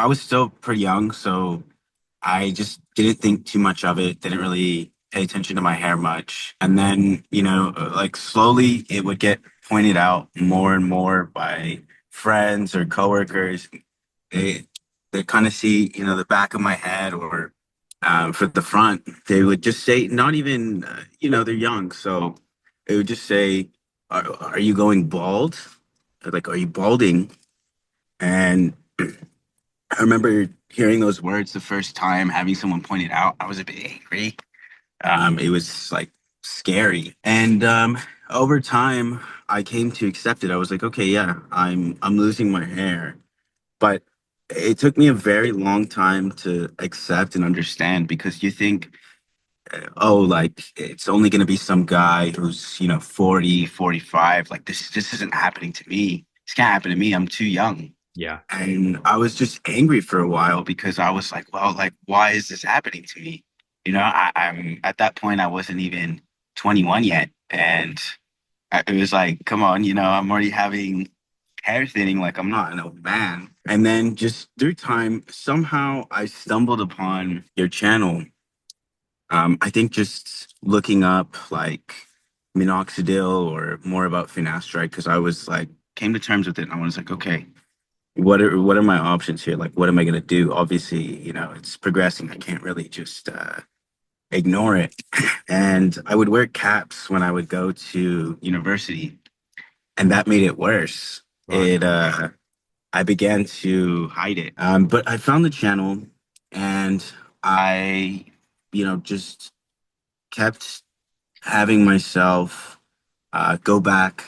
was still pretty young, so I just didn't think too much of it, didn't really pay attention to my hair much. And then, like slowly it would get pointed out more and more by friends or coworkers. They they kind of see, the back of my head or for the front, they would just say, not even, they're young. So it would just say, are you going bald? Like, are you balding? And I remember hearing those words the first time, having someone point it out. I was a bit angry. It was like scary. And over time, I came to accept it. I was like, okay, yeah, I'm losing my hair. But it took me a very long time to accept and understand because you think, oh, like it's only going to be some guy who's, 40, 45. Like this isn't happening to me. This can't happen to me. I'm too young. Yeah. And I was just angry for a while because I was like, well, like, why is this happening to me? I'm at that point, I wasn't even 21 yet. And it was like, come on, I'm already having hair thinning, like I'm not an old man. And then just through time, somehow I stumbled upon your channel. I think just looking up like minoxidil or more about finasteride, because I was like, came to terms with it and I was like, okay, what are my options here? Like, what am I gonna do? Obviously, it's progressing. I can't really just ignore it. And I would wear caps when I would go to university, and that made it worse. Right. It I began to hide it. But I found the channel, and I, just kept having myself go back,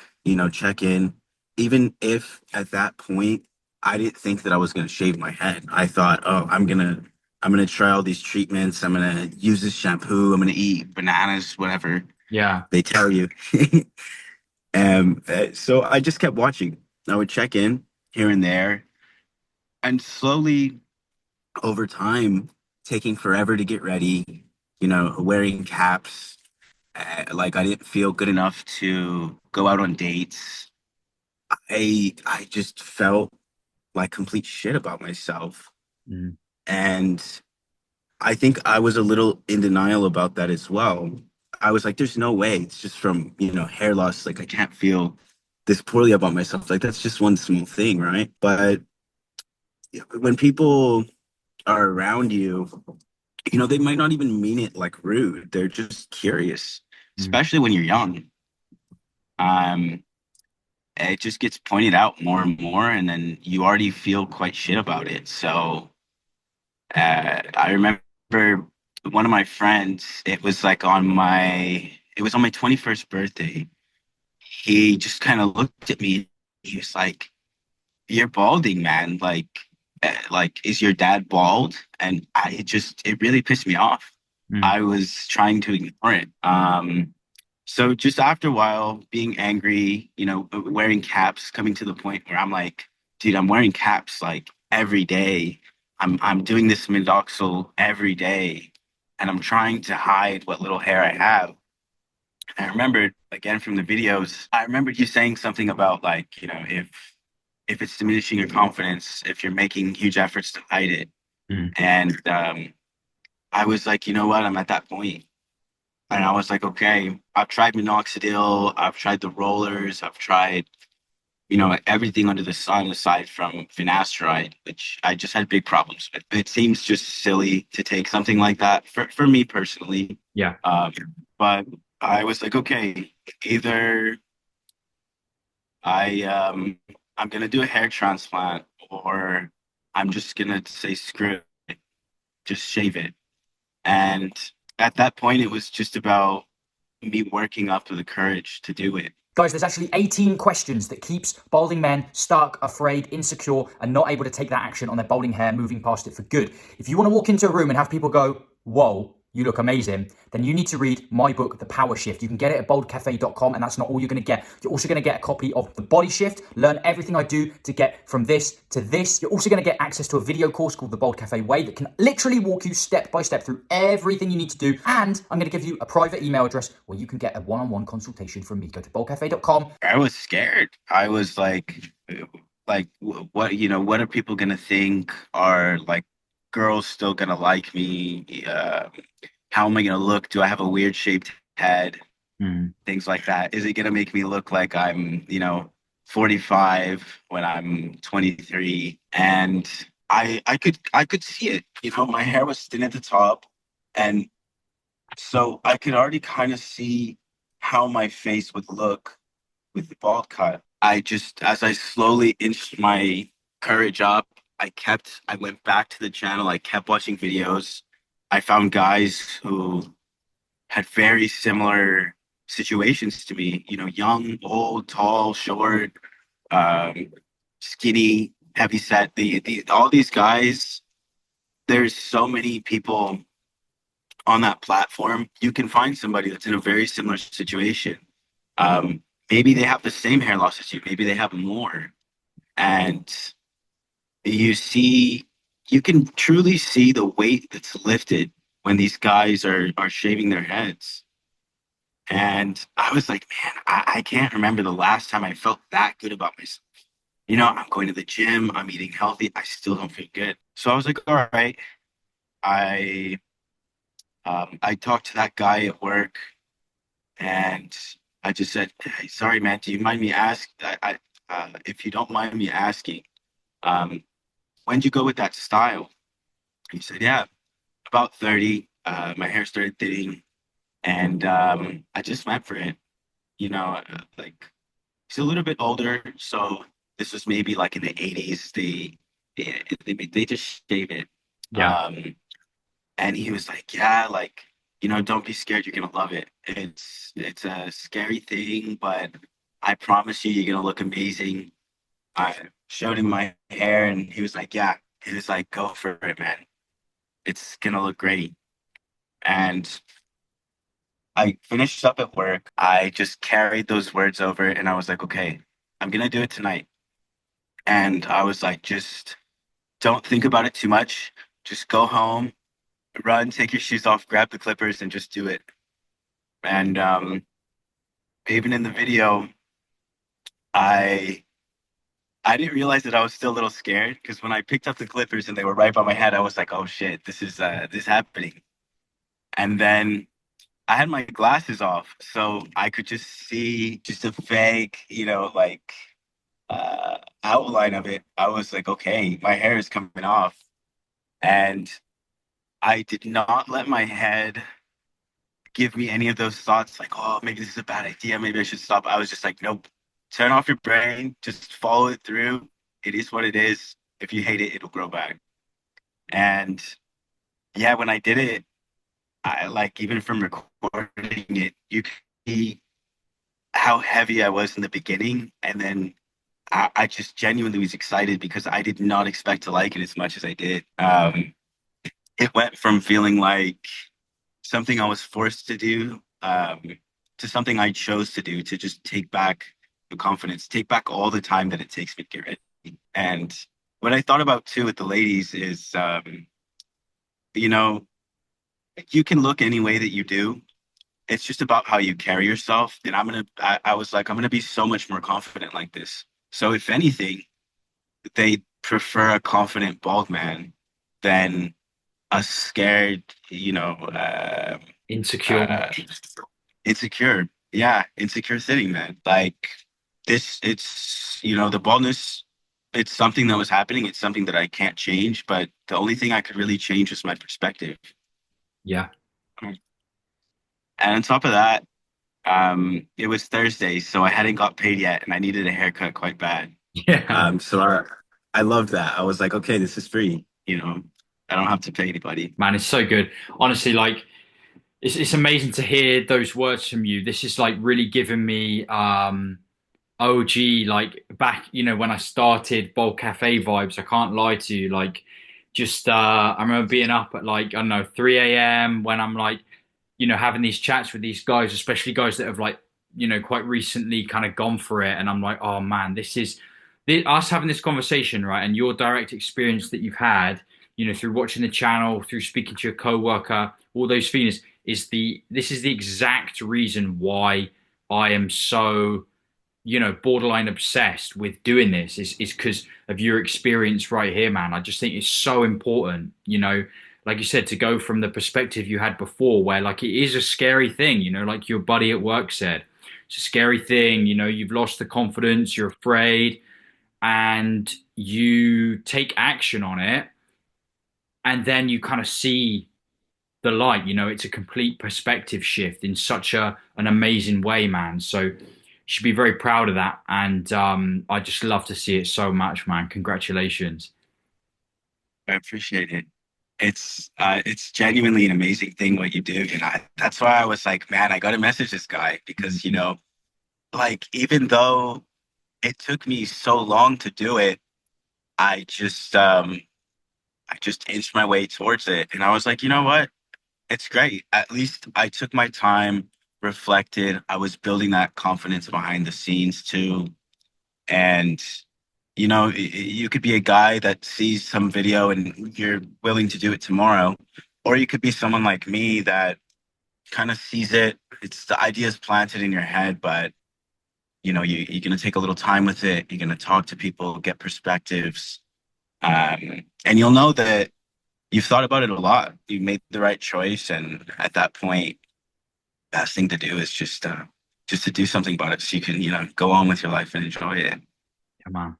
check in, even if at that point I didn't think that I was gonna shave my head. I thought, oh, I'm gonna try all these treatments. I'm gonna use this shampoo. I'm gonna eat bananas, whatever Yeah. they tell you. So I just kept watching. I would check in here and there, and slowly over time, taking forever to get ready, wearing caps. Like I didn't feel good enough to go out on dates. I just felt like complete shit about myself. Mm. And I think I was a little in denial about that as well. I was like, there's no way. It's just from, hair loss. Like I can't feel this poorly about myself. Like that's just one small thing, right? But when people are around you, they might not even mean it like rude. They're just curious, Mm. especially when you're young. Um, it just gets pointed out more and more, and then you already feel quite shit about it. So I remember one of my friends, it was on my 21st birthday. He just kind of looked at me. He was like, "You're balding, man. Like, is your dad bald?" And it really pissed me off. Mm. I was trying to ignore it. So just after a while, being angry, wearing caps, coming to the point where I'm like, dude, I'm wearing caps like every day. I'm doing this midoxal every day, and I'm trying to hide what little hair I have. And I remembered again from the videos, I remembered you saying something about like, if it's diminishing your confidence, if you're making huge efforts to hide it. Mm. And I was like, you know what? I'm at that point. And I was like, okay, I've tried minoxidil, I've tried the rollers, I've tried, everything under the sun aside from finasteride, which I just had big problems with. It seems just silly to take something like that for me personally. Yeah. Um, but I was like, okay, either I I'm gonna do a hair transplant or I'm just gonna say screw it, just shave it. And at that point, it was just about me working up to the courage to do it. Guys, there's actually 18 questions that keeps balding men stuck, afraid, insecure, and not able to take that action on their balding hair, moving past it for good. If you want to walk into a room and have people go, whoa, you look amazing, then you need to read my book, The Power Shift. You can get it at baldcafe.com, and that's not all you're going to get. You're also going to get a copy of The Body Shift, learn everything I do to get from this to this. You're also going to get access to a video course called The Bald Cafe Way that can literally walk you step by step through everything you need to do. And I'm going to give you a private email address where you can get a one-on-one consultation from me. Go to baldcafe.com. I was scared. I was like what what are people gonna think? Are like girls still gonna like me? How am I gonna look? Do I have a weird shaped head? Mm. Things like that. Is it gonna make me look like I'm 45 when I'm 23? And I could see it. My hair was thin at the top, and so I could already kind of see how my face would look with the bald cut. As I slowly inched my courage up, I went back to the channel. I kept watching videos. I found guys who had very similar situations to me, young, old, tall, short, um, skinny, heavy set. All these guys, there's so many people on that platform. You can find somebody that's in a very similar situation. Maybe they have the same hair loss as you, maybe they have more. And you see, you can truly see the weight that's lifted when these guys are shaving their heads. And I was like, man, I can't remember the last time I felt that good about myself. I'm going to the gym, I'm eating healthy, I still don't feel good. So I was like, all right. I I talked to that guy at work, and I just said, hey, sorry, man, do you mind me if you don't mind me asking, um, when'd you go with that style? He said, yeah, about 30. My hair started thinning, and I just went for it. Like he's a little bit older, so this was maybe like in the 80s. They just shave it. Yeah. Um, and he was like, "Yeah, like don't be scared. You're gonna love it. It's a scary thing, but I promise you, you're gonna look amazing." I showed him my hair, and he was like, "Yeah." He was like, "Go for it, man. It's gonna look great." And I finished up at work. I just carried those words over, and I was like, "Okay, I'm gonna do it tonight." And I was like, just don't think about it too much. Just go home, run, take your shoes off, grab the clippers, and just do it. And even in the video, I I didn't realize that I was still a little scared because when I picked up the clippers and they were right by my head, I was like, "Oh shit, this is happening." And then I had my glasses off, so I could just see just a vague, outline of it. I was like, "Okay, my hair is coming off," and I did not let my head give me any of those thoughts like, oh, maybe this is a bad idea. Maybe I should stop. I was just like, nope, turn off your brain. Just follow it through. It is what it is. If you hate it, it'll grow back. And yeah, when I did it, I like, even from recording it, you could see how heavy I was in the beginning. And then I just genuinely was excited because I did not expect to like it as much as I did. It went from feeling like something I was forced to do, to something I chose to do, to just take back the confidence, take back all the time that it takes me to get ready. And what I thought about too with the ladies is, you know, you can look any way that you do. It's just about how you carry yourself. And I was like, I'm gonna be so much more confident like this. So if anything, they prefer a confident bald man than a scared, Insecure. uh, insecure. Yeah, insecure sitting, man. Like the baldness, it's something that was happening. It's something that I can't change, but the only thing I could really change was my perspective. Yeah. And on top of that, it was Thursday, so I hadn't got paid yet, and I needed a haircut quite bad. Yeah. So I loved that. I was like, okay, this is free. I don't have to pay anybody. Man, it's so good. Honestly, like it's amazing to hear those words from you. This is like really giving me OG, like back, when I started Baldcafe vibes. I can't lie to you. Like just I remember being up at like, I don't know, 3 a.m. when I'm like, having these chats with these guys, especially guys that have like, quite recently kind of gone for it. And I'm like, oh man, us having this conversation, right? And your direct experience that you've had, through watching the channel, through speaking to your coworker, all those feelings this is the exact reason why I am so borderline obsessed with doing this is because of your experience right here, man. I just think it's so important, like you said, to go from the perspective you had before, where like it is a scary thing, like your buddy at work said. It's a scary thing, you've lost the confidence, you're afraid, and you take action on it, and then you kind of see the light. It's a complete perspective shift in such an amazing way, man. So you should be very proud of that. And I just love to see it so much, man. Congratulations. I appreciate it. It's genuinely an amazing thing what you do, and that's why I was like, man, I got to message this guy because like even though it took me so long to do it, I just I just inched my way towards it, and I was like, you know what? It's great. At least I took my time, reflected. I was building that confidence behind the scenes too, and you could be a guy that sees some video and you're willing to do it tomorrow, or you could be someone like me that kind of sees it. It's the ideas planted in your head, but you're going to take a little time with it. You're going to talk to people, get perspectives, and you'll know that you've thought about it a lot. You made the right choice, and at that point, best thing to do is just to do something about it, so you can go on with your life and enjoy it. Come on.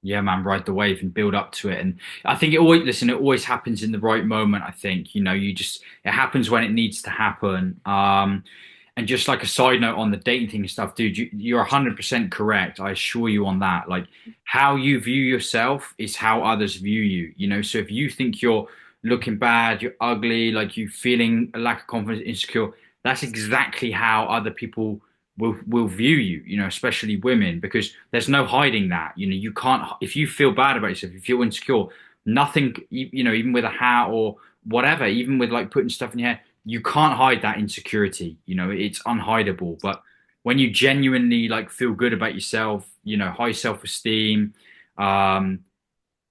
Yeah, man, ride the wave and build up to it. And I think it always happens in the right moment. I think, it happens when it needs to happen. And just like a side note on the dating thing and stuff, dude, you're 100% correct. I assure you on that. Like how you view yourself is how others view you, So if you think you're looking bad, you're ugly, like you feeling a lack of confidence, insecure, that's exactly how other people will view you, especially women, because there's no hiding that. You can't, if you feel bad about yourself, if you're insecure, nothing, even with a hat or whatever, even with like putting stuff in your hair, you can't hide that insecurity. It's unhideable. But when you genuinely like feel good about yourself, high self-esteem, um,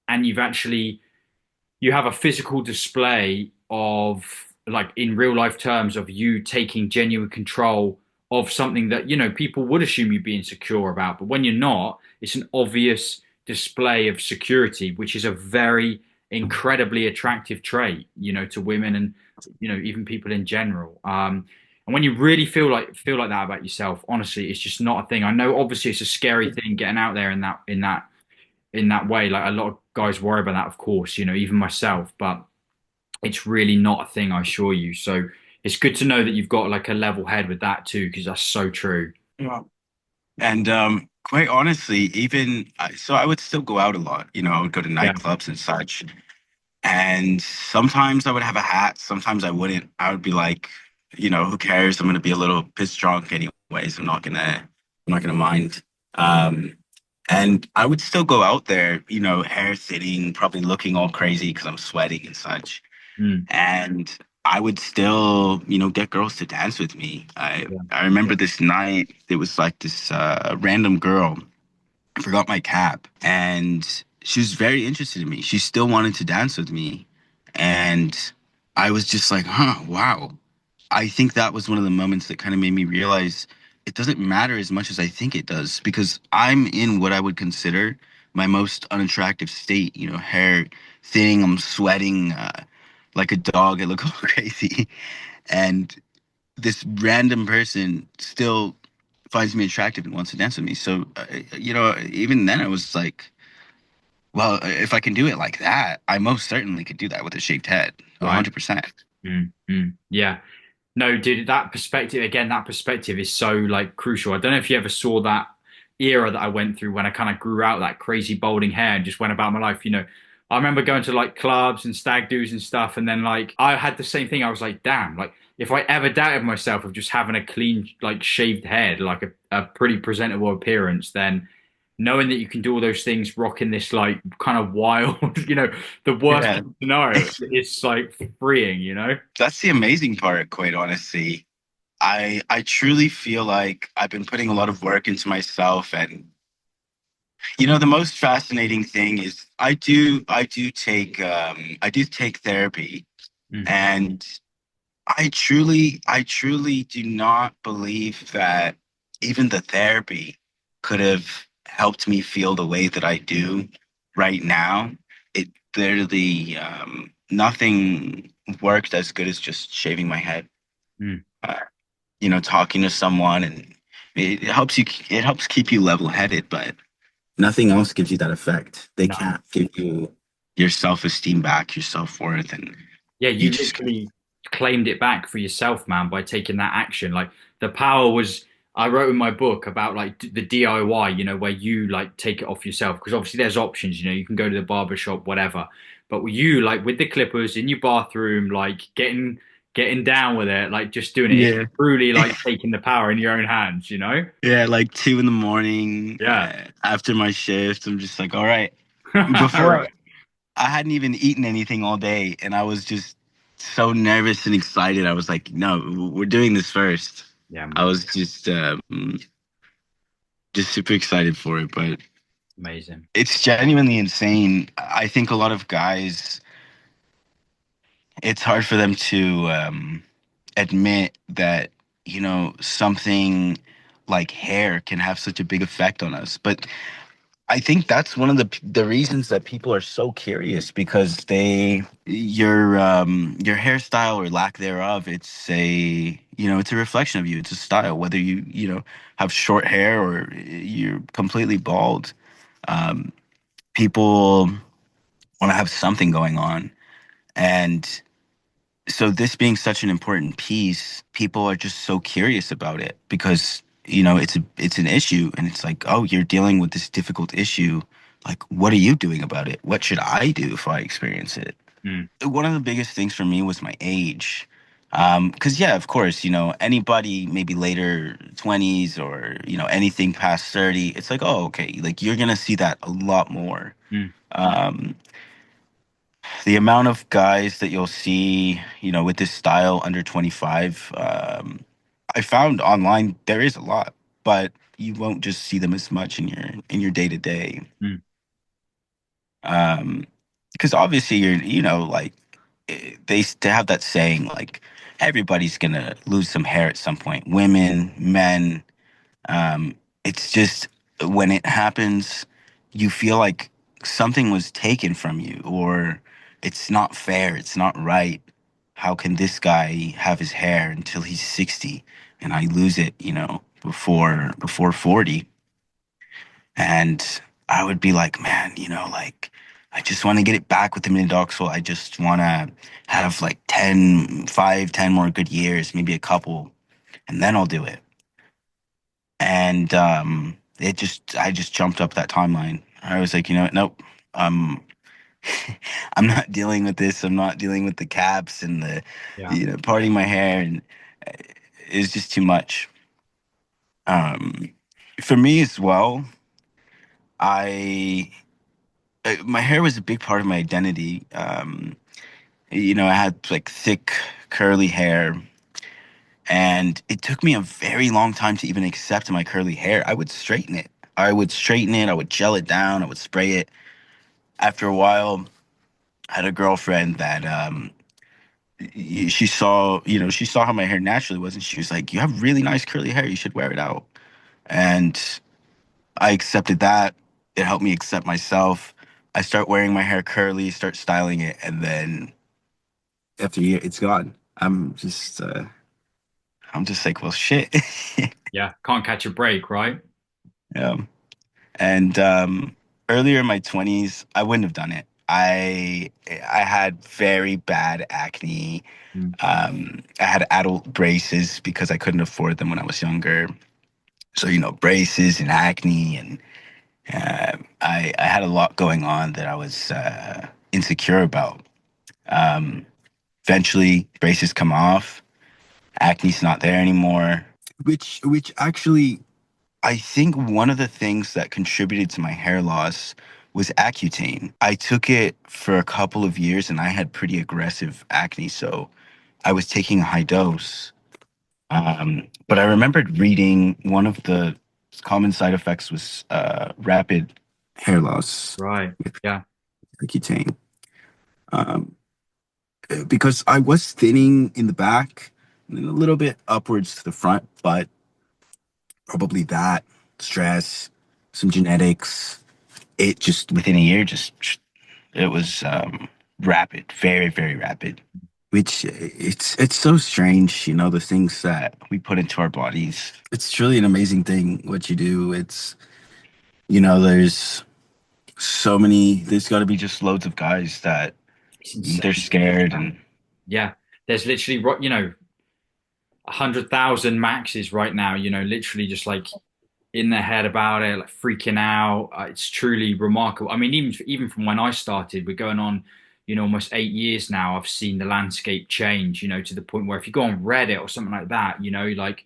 and you have a physical display of like in real life terms of you taking genuine control of something that people would assume you'd be insecure about, but when you're not, it's an obvious display of security, which is a very incredibly attractive trait, to women and even people in general. And when you really feel like that about yourself, honestly, it's just not a thing. I know obviously it's a scary thing getting out there in that way. Like a lot of guys worry about that, of course, even myself, but it's really not a thing, I assure you. So it's good to know that you've got like a level head with that too, because that's so true. Yeah. And quite honestly, so I would still go out a lot. I would go to Yeah. nightclubs and such. And sometimes I would have a hat, sometimes I wouldn't. I would be like, who cares? I'm gonna be a little piss drunk anyways. I'm not gonna mind. Um, and I would still go out there, hair thinning, probably looking all crazy because I'm sweating and such. Mm, And I would still, get girls to dance with me. I yeah. I remember this night, it was like this random girl. I forgot my cap, and she was very interested in me. She still wanted to dance with me, and I was just like, huh, wow. I think that was one of the moments that kind of made me realize it doesn't matter as much as I think it does because I'm in what I would consider my most unattractive state. Hair thinning, I'm sweating like a dog. I look all crazy, and this random person still finds me attractive and wants to dance with me. So, even then I was like, well, if I can do it like that, I most certainly could do that with a shaved head, Right. 100%. Yeah. No, dude, that perspective is so like crucial. I don't know if you ever saw that era that I went through when I kind of grew out that crazy balding hair and just went about my life. I remember going to like clubs and stag do's and stuff, and then like I had the same thing. I was like, damn, like if I ever doubted myself of just having a clean, like shaved head, like a pretty presentable appearance, then knowing that you can do all those things, rocking this like kind of wild, the worst Yeah, case scenario, it's like freeing. that's the amazing part, quite honestly. I truly feel like I've been putting a lot of work into myself, and the most fascinating thing is I do take therapy, Mm, and I truly do not believe that even the therapy could have helped me feel the way that I do right now. It literally, nothing worked as good as just shaving my head. Mm. Uh, talking to someone, and it helps keep you level headed, but nothing else gives you that effect. They No. can't give you your self esteem back, your self worth, and Yeah, you you just literally claimed it back for yourself, man, by taking that action. Like the power was, I wrote in my book about like the DIY, where you like take it off yourself. Because obviously there's options, you can go to the barber shop, whatever. But you like with the clippers in your bathroom, like getting down with it, like just doing it, it's yeah. truly like taking the power in your own hands. Yeah, like 2 in the morning Yeah. after my shift, I'm just like, all right. Before Right. I hadn't even eaten anything all day, and I was just so nervous and excited. I was like, no, we're doing this first. Yeah, I man. was just super excited for it, but Amazing. it's genuinely insane. I think a lot of guys, it's hard for them to admit that, something like hair can have such a big effect on us. But I think that's one of the reasons that people are so curious, because your hairstyle or lack thereof, it's a reflection of you. It's a style, whether you have short hair or you're completely bald. Um, People want to have something going on, and so this being such an important piece, people are just so curious about it, because it's an issue, and it's like, oh, you're dealing with this difficult issue. Like, what are you doing about it? What should I do if I experience it? Mm, One of the biggest things for me was my age. Because yeah, of course, anybody maybe later 20s or anything past 30, it's like, oh, okay, like you're gonna see that a lot more. mm, Um, the amount of guys that you'll see, with this style under 25, I found online there is a lot, but you won't just see them as much in your day to day. mm. Because obviously like they have that saying, like, everybody's gonna lose some hair at some point. Women, men, it's just when it happens, you feel like something was taken from you, or it's not fair, it's not right. How can this guy have his hair until he's 60 and I lose it, before 40? And I would be like, man, like, I just want to get it back with him in Doxville. I just want to have like 10 more good years, maybe a couple, and then I'll do it. And I just jumped up that timeline. I was like, nope. Um, I'm not dealing with this. I'm not dealing with the caps and the, Yeah. parting my hair, and it's just too much. Um, for me as well, I my hair was a big part of my identity. I had like thick curly hair, and it took me a very long time to even accept my curly hair. I would straighten it. I would gel it down, I would spray it. After a while, I had a girlfriend that she saw how my hair naturally was, and she was like, "You have really nice curly hair. You should wear it out." And I accepted that. It helped me accept myself. I start wearing my hair curly, start styling it, and then after a year, it's gone. I'm just like, well, shit. Yeah. Can't catch a break, right? Yeah. And earlier in my 20s, I wouldn't have done it. I had very bad acne. Mm, I had adult braces because I couldn't afford them when I was younger. So, braces and acne, and I had a lot going on that I was insecure about. Um, Eventually, braces come off, acne's not there anymore. Which actually, I think one of the things that contributed to my hair loss was Accutane. I took it for a couple of years, and I had pretty aggressive acne, so I was taking a high dose. But I remembered reading one of the common side effects was rapid hair loss right. with Yeah. Accutane. Um, because I was thinning in the back and then a little bit upwards to the front, but probably that. stress, some genetics. It just within a year, just it was rapid, very, very rapid. Which it's so strange, you know, the things that we put into our bodies. It's truly an amazing thing what you do. It's you know, there's so many. There's got to be just loads of guys that It's they're insane. scared and Yeah, there's literally, 100,000 maxes right now. Literally just like in their head about it, like freaking out. It's truly remarkable. I mean, even from when I started, we're going on, almost 8 years now. I've seen the landscape change. To the point where if you go on Reddit or something like that, like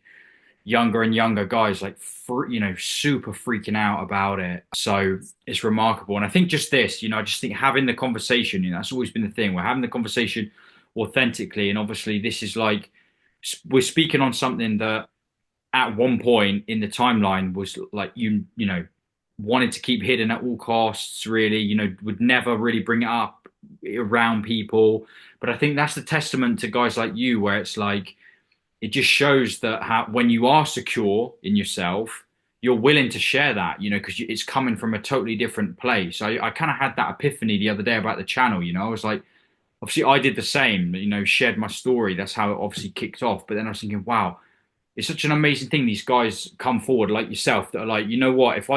younger and younger guys like super freaking out about it. So it's remarkable. And I think just this, I just think having the conversation, that's always been the thing. We're having the conversation authentically, and obviously this is like we're speaking on something that at one point in the timeline was like wanted to keep hidden at all costs, really, would never really bring it up around people. But I think that's the testament to guys like you, where it's like it just shows that when you are secure in yourself, you're willing to share that, because it's coming from a totally different place. I kind of had that epiphany the other day about the channel. I was like, obviously, I did the same, shared my story. That's how it obviously kicked off. But then I was thinking, wow, it's such an amazing thing. These guys come forward like yourself that are like, you know what? If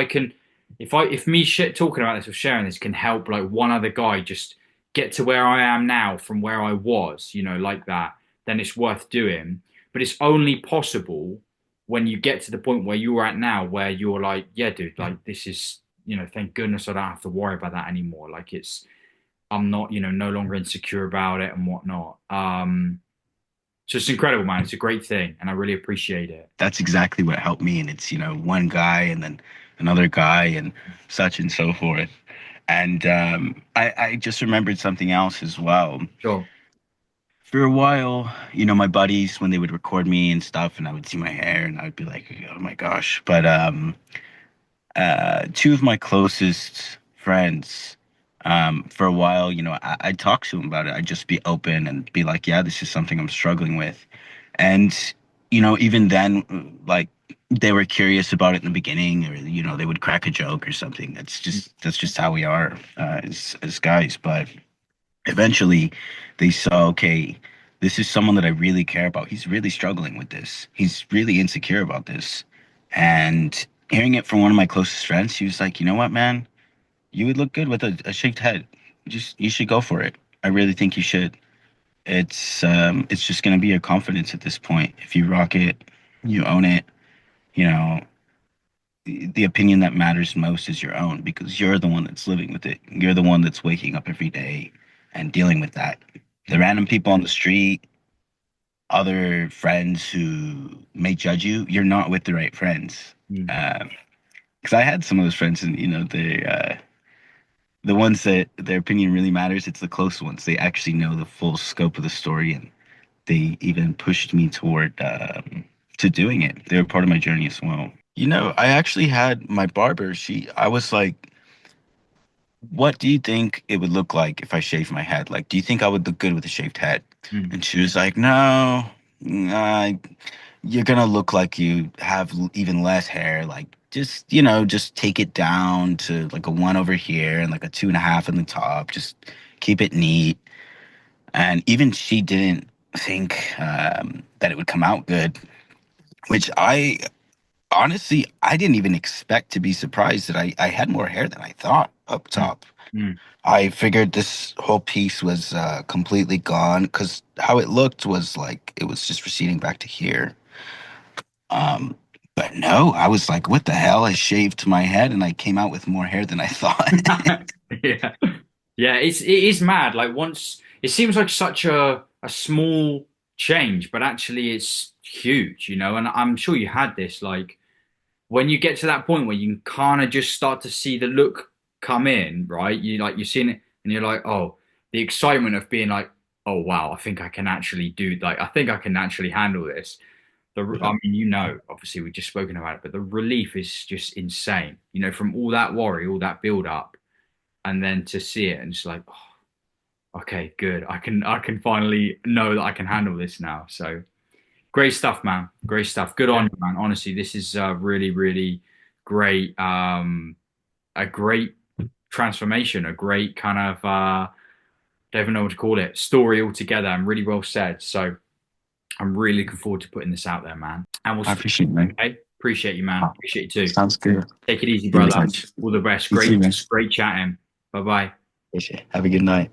me shit talking about this or sharing this can help like one other guy just get to where I am now from where I was, like that, then it's worth doing. But it's only possible when you get to the point where you're at now, where you're like, yeah, dude, like this is, thank goodness I don't have to worry about that anymore. Like I'm not, no longer insecure about it and whatnot. So it's incredible, man. It's a great thing, and I really appreciate it. that's exactly what helped me. And it's, you know, one guy and then another guy and such and so forth. And I just remembered something else as well. Sure. For a while, you know, my buddies, when they would record me and stuff, and I would see my hair and I'd be like, oh my gosh. But two of my closest friends, for a while, you know, I'd talk to them about it. I'd just be open and be like, yeah, this is something I'm struggling with. And, you know, even then, like, they were curious about it in the beginning, or, you know, they would crack a joke or something. That's just how we are, as guys. But eventually they saw, okay, this is someone that I really care about. He's really struggling with this. He's really insecure about this. And hearing it from one of my closest friends, he was like, you know what, man? You would look good with a shaved head. Just you should go for it. I really think you should. It's just gonna be your confidence at this point. If you rock it, you own it, you know, the opinion that matters most is your own because you're the one that's living with it. You're the one that's waking up every day and dealing with that. The random people on the street, other friends who may judge you, you're not with the right friends. Mm. Because I had some of those friends, and you know, the ones that their opinion really matters. It's the close ones. They actually know the full scope of the story, and they even pushed me toward to doing it. They were part of my journey as well. You know, I actually had my barber. I was like, "What do you think it would look like if I shaved my head? Like, do you think I would look good with a shaved head?" Mm. And she was like, "No, nah, you're gonna look like you have even less hair. Like, just you know, just take it down to like a one over here and like a two and a half in the top. Just keep it neat." And even she didn't think that it would come out good, which I honestly I didn't even expect to be surprised that I had more hair than I thought up Mm. top. Mm. I figured this whole piece was completely gone because how it looked was like it was just receding back to here. Um, but no, I was like, what the hell? I shaved my head and I came out with more hair than I thought. Yeah. Yeah, it is mad. Like once it seems like such a small change, but actually it's huge, and I'm sure you had this like when you get to that point where you can kind of just start to see the look come in, right? You're seeing it and you're like, oh, the excitement of being like, oh wow, I think I can actually do like I think I can actually handle this. I Yeah. mean, obviously we've just spoken about it, but the relief is just insane. From all that worry, all that build up, and then to see it and just like, oh, okay, good. I can finally know that I can handle this now. So great stuff, man. Great stuff. Good on you, man. Honestly, this is really, really great a great transformation, a great kind of don't even know what to call it, story altogether, and really well said. So I'm really looking forward to putting this out there, man. And we'll I speak. appreciate it, man. Okay? Appreciate you, man. Appreciate you too. Sounds good. Take it easy, Be in brother. touch. All the best. You too, Great, man. great chatting. Bye bye. Appreciate it. Have a good night.